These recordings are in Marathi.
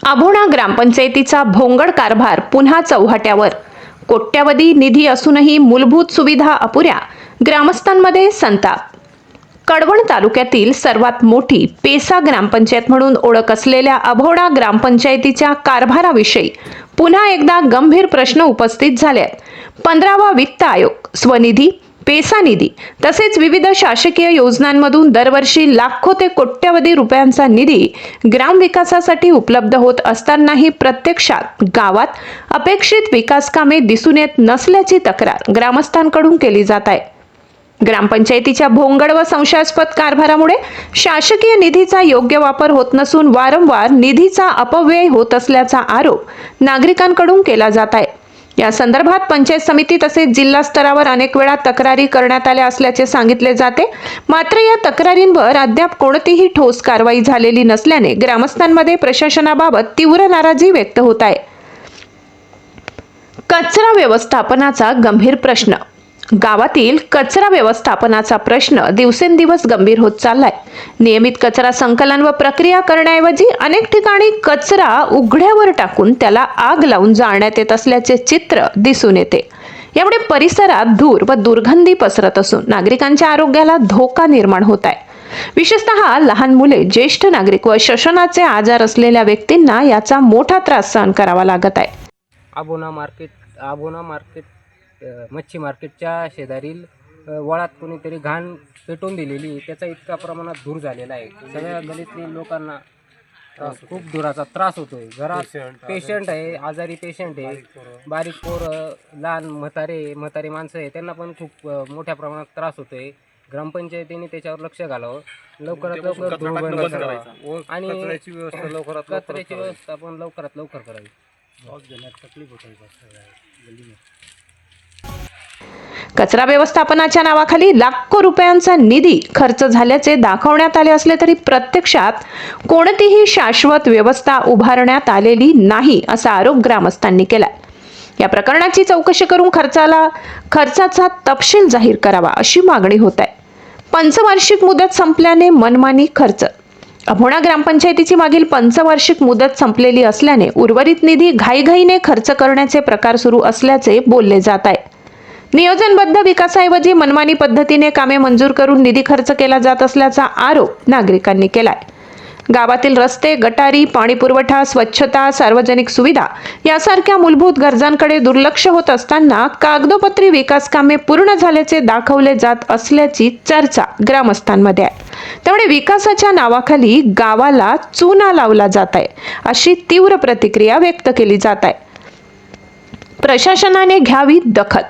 अभोणा ग्रामपंचायतीचा भोंगळ कारभार पुन्हा चौहाट्यावर. कोट्यावधी निधी असूनही मूलभूत सुविधा अपुऱ्या, ग्रामस्थांमध्ये संताप. कळवण तालुक्यातील सर्वात मोठी पेसा ग्रामपंचायत म्हणून ओळख असलेल्या अभोणा ग्रामपंचायतीच्या कारभाराविषयी पुन्हा एकदा गंभीर प्रश्न उपस्थित झाले आहेत. 15वा वित्त आयोग, स्वनिधी, पेसा निधी तसेच विविध शासकीय योजनांमधून दरवर्षी लाखो ते कोट्यवधी रुपयांचा निधी ग्रामविकासासाठी उपलब्ध होत असतानाही प्रत्यक्षात गावात अपेक्षित विकास कामे दिसून येत नसल्याची तक्रार ग्रामस्थांकडून केली जात आहे. ग्रामपंचायतीच्या भोंगळ व संशयास्पद कारभारामुळे शासकीय निधीचा योग्य वापर होत नसून वारंवार निधीचा अपव्यय होत असल्याचा आरोप नागरिकांकडून केला जात आहे. या संदर्भात पंचायत समिती तसेच जिल्हा स्तरावर अनेक वेळा तक्रारी करण्यात आल्या असल्याचे सांगितले जाते. मात्र या तक्रारींवर अद्याप कोणतीही ठोस कारवाई झालेली नसल्याने ग्रामस्थांमध्ये प्रशासनाबाबत तीव्र नाराजी व्यक्त होत आहे. कचरा व्यवस्थापनाचा गंभीर प्रश्न. गावातील कचरा व्यवस्थापनाचा प्रश्न दिवसेंदिवस गंभीर होत चाललाय. नियमित कचरा संकलन व प्रक्रिया करण्याऐवजी अनेक ठिकाणी कचरा उघड्यावर टाकून त्याला आग लावून जाळण्यात येत असल्याचे चित्र दिसून येते. यामुळे परिसरात धूर व दुर्गंधी पसरत असून नागरिकांच्या आरोग्याला धोका निर्माण होत आहे. विशेषतः लहान मुले, ज्येष्ठ नागरिक व श्वसनाचे आजार असलेल्या व्यक्तींना याचा मोठा त्रास सहन करावा लागत आहे. अभोणा मार्केट मच्छी मार्केटच्या शेजारील वळात कोणीतरी घाण पेटवून दिलेली, त्याचा इतका प्रमाणात धूर झालेला आहे. सगळ्या गलीतील लोकांना खूप धुराचा त्रास होतोय. घरात पेशंट आहे, आजारी पेशंट आहे, बारीक पोरं, लहान म्हातारी माणसं आहे, त्यांना पण खूप मोठ्या प्रमाणात त्रास होतोय. ग्रामपंचायतीने त्याच्यावर लक्ष घालावं, लवकरात लवकर धूर बंद करावा आणि कचऱ्याची व्यवस्था पण लवकरात लवकर करावी. कचरा व्यवस्थापनाच्या नावाखाली लाखो रुपयांचा निधी खर्च झाल्याचे दाखवण्यात आले असले तरी प्रत्यक्षात कोणतीही शाश्वत व्यवस्था उभारण्यात आलेली नाही असा आरोप ग्रामस्थांनी केला. या प्रकरणाची चौकशी करून खर्चाचा तपशील जाहीर करावा अशी मागणी होत आहे. पंचवार्षिक मुदत संपल्याने मनमानी खर्च. अभोणा ग्रामपंचायतीची मागील पंचवार्षिक मुदत संपलेली असल्याने उर्वरित निधी घाईघाईने खर्च करण्याचे प्रकार सुरू असल्याचे बोलले जात आहे. नियोजनबद्ध विकासाऐवजी मनमानी पद्धतीने कामे मंजूर करून निधी खर्च केला जात असल्याचा आरोप नागरिकांनी केलाय. गावातील रस्ते, गटारी, पाणी पुरवठा, स्वच्छता, सार्वजनिक सुविधा यासारख्या मूलभूत गरजांकडे दुर्लक्ष होत असताना कागदोपत्री विकास कामे पूर्ण झाल्याचे दाखवले जात असल्याची चर्चा ग्रामस्थांमध्ये आहे. त्यामुळे विकासाच्या नावाखाली गावाला चुना लावला जात आहे अशी तीव्र प्रतिक्रिया व्यक्त केली जात आहे. प्रशासनाने घ्यावी दखल.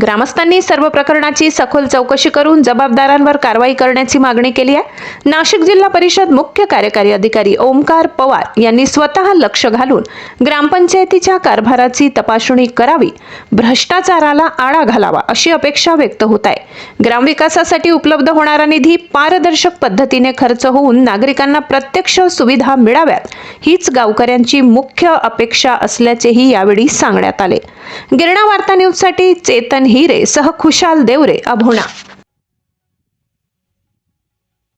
ग्रामस्थांनी सर्व प्रकरणाची सखोल चौकशी करून जबाबदारांवर कारवाई करण्याची मागणी केली आहे. नाशिक जिल्हा परिषद मुख्य कार्यकारी अधिकारी ओमकार पवार यांनी स्वतः लक्ष घालून ग्रामपंचायतीच्या कारभाराची तपासणी करावी, भ्रष्टाचाराला आळा घालावा अशी अपेक्षा व्यक्त होत आहे. ग्रामविकासासाठी उपलब्ध होणारा निधी पारदर्शक पद्धतीने खर्च होऊन नागरिकांना प्रत्यक्ष सुविधा मिळाव्यात हीच गावकऱ्यांची मुख्य अपेक्षा असल्याचेही यावेळी सांगण्यात आले. गिरणा वार्ता न्यूजसाठी चेतन हिरे सह खुशाल देवरे, अभोणा.